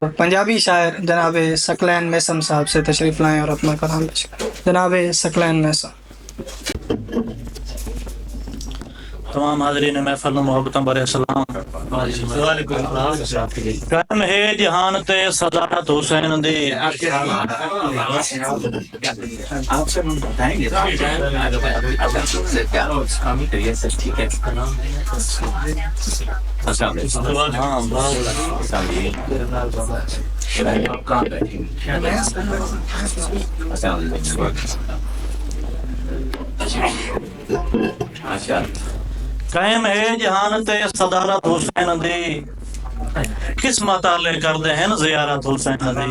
पंजाबी शायर जनाब सकलैन मैसम साहब से तशरीफ़ लाएं और अपना कलाम पेश करें। जनाब सकलैन मैसम। तमाम हाज़रीन महफ़िल मोहब्बतों भरे सलाम। कायम है जहान ते सदारत हुसैन दी, आपसे हम बताएंगे कायम है जहान ते सदारत हुसैन दी, किस्मत आले करदे हैं ज़ियारत हुसैन दी।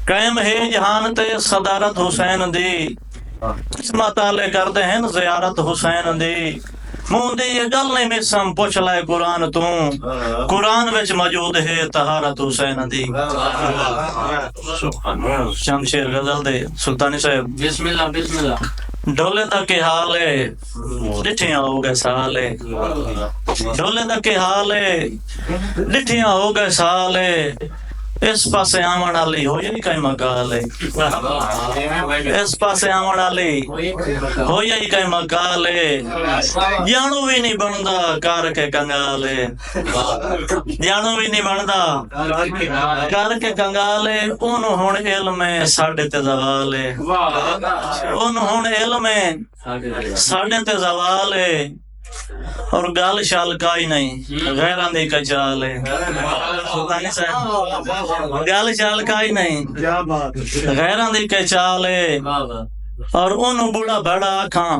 कायम है जहान ते सदारत हुसैन दी, किस्मत आले करदे हैं ज़ियारत हुसैन दी। मुंदी ये गल नहीं मिसम पुछ लै कुरान तू, कुरान विच मौजूद है तहारत हुसैन दी। चंद शेर गजल दे सुल्तानी साहब। बिस्मिल्लाह बिस्मिल्लाह। डोले दा के हाल है डिठियां हो गए साल है, डोले दा के हाल है डिठियां हो गए साल है, इस पासे आवन वाली हो ही कई मकाल है, इस पासे आवन वाली हो ही कई मकाल है। जानू भी नहीं बनदा कर के कंगाल है, जानू भी नहीं बनदा कर के कंगाल है। ओनू हुण इल्म है साडे ते ज़वाल है, ओनू हुण इल्म है साडे ते ज़वाल है। और गल शल काई नहीं गैरां दी कचाल है, गल शल काई नहीं गैरां दी कचाल है। और ओनू बुढ़ा बड़ा आखां,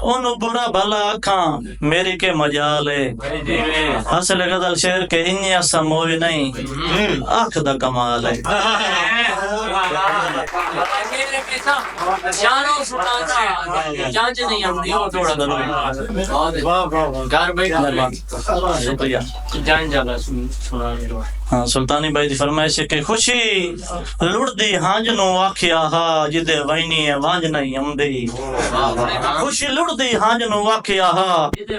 ओनू बुढ़ा भला आखां मेरी के मजाल है। हसल गजल शेर के इन्नी असा मोवी नहीं आख दा कमाल है। हाँ सुल्तानी भाई दी फरमाइश है कि खुशी लुड़दी हांज नु आखिया हा जिदे वैनी है वांज नहीं आंदी। खुशी लुड़दी हांज नु आखिया हा जिदे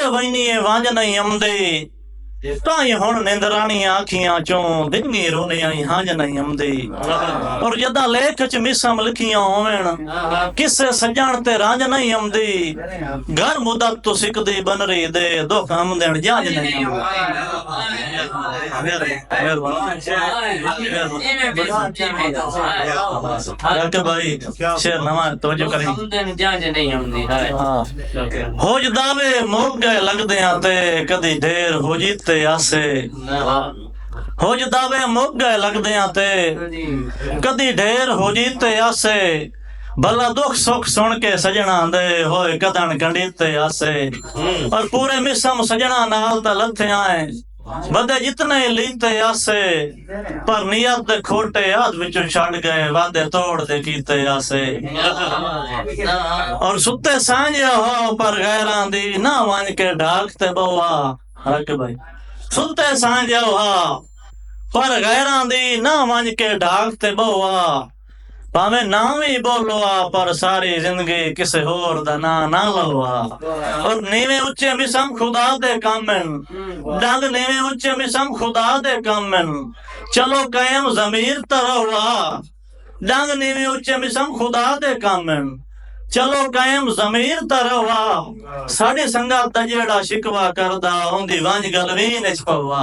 वैनी है वांज नहीं आंदी। ताई हुण निंदरानी आखियां चों दिनी रोने आई हांज नहीं आंदी। और जदा लेख च मिसम लिखियां होवन किसे सजण ते रांझ नहीं आंदी। घर मुदत तो सिकदी बनरी दे दुख हम देण जांज नहीं आंदी। भाई शेर नवा तवज्जो करें। हो दावे मुक गए लगदे ते कदी ढेर हो जीते आसे, हो दावे मुक गए लगदे ते कदी ढेर हो जीते आसे। भला दुख सुख सुन के सजना दे होए कदन कंडीते आसे। और पूरे मिसम सजना नाल ता लथे आए बदे जितने लीते आसे। पर नियत दे खोटे हाथ विचों छड़ गए वादे तोड़ दे कीते आसे। और सुते सांझे हो पर गैरां दी ना वन के ढाकते बोआ। हक भाई सुते सांझे हो पर गैरां दी ना वन के ढाकते बोआ। भावे ना भी बोलो पर सारी जिंदगी किसे होर दा ना ना लवा। और नीवे उच्चे मिसम खुदा दे कामन, डंग नीवे उच्चे मिसम खुदा दे कामन। चलो कायम ज़मीर तरवा, डंग नीवे उच्चे मिसम खुदा दे कामन। चलो कायम ज़मीर तरवा, साड़ी संगत दा जेड़ा शिकवा करदा उंदी वंज गलवी ने छपवा।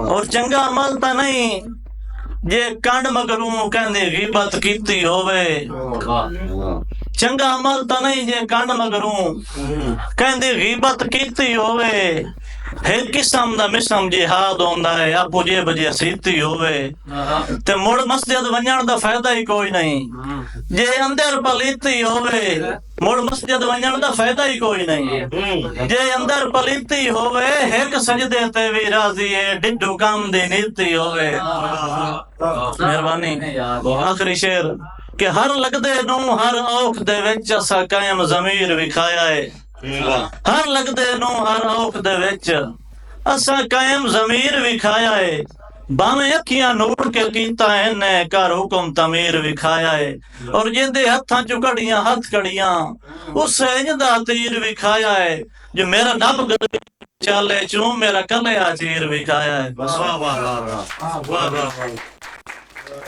और चंगा अमल ता नहीं जे कंड मगरू कहंदे गिबत कीती होवे। चंगा अमल ता नहीं जे कंड मगरू कहंदे गिबत कीती होवे। एक किस्म दा मिसम जिहाद होंदा है आपू जे बजे सीती होवे। ते मुड़ मस्जिद वंजण दा फायदा ही कोई नहीं। जे अंदर पलीती होवे मुड़ मस्जिद वंजण दा फायदा ही कोई नहीं। जे अंदर पलीती होवे एक सजदे ते भी राजी है डिड्डू काम दी नीति होवे। मेहरबानी। आखिरी शेर कि हर लगदे नू हर औख दे विच असा कायम ज़मीर विखाया है। हर लगदे नू हर औख दे विच असा कायम ज़मीर विखाया है। बावें अखियां नूर के कीता इन्ने कर हुक्म तमीर विखाया है। और जिंदे हत्थां चो कड़ियां हथ कड़ियां उस इंज दा तीर विखाया है। जो मेरा नब चाले चूम मेरा कले चीर भी खाया है वाह वाह वाह वाह वाह वाह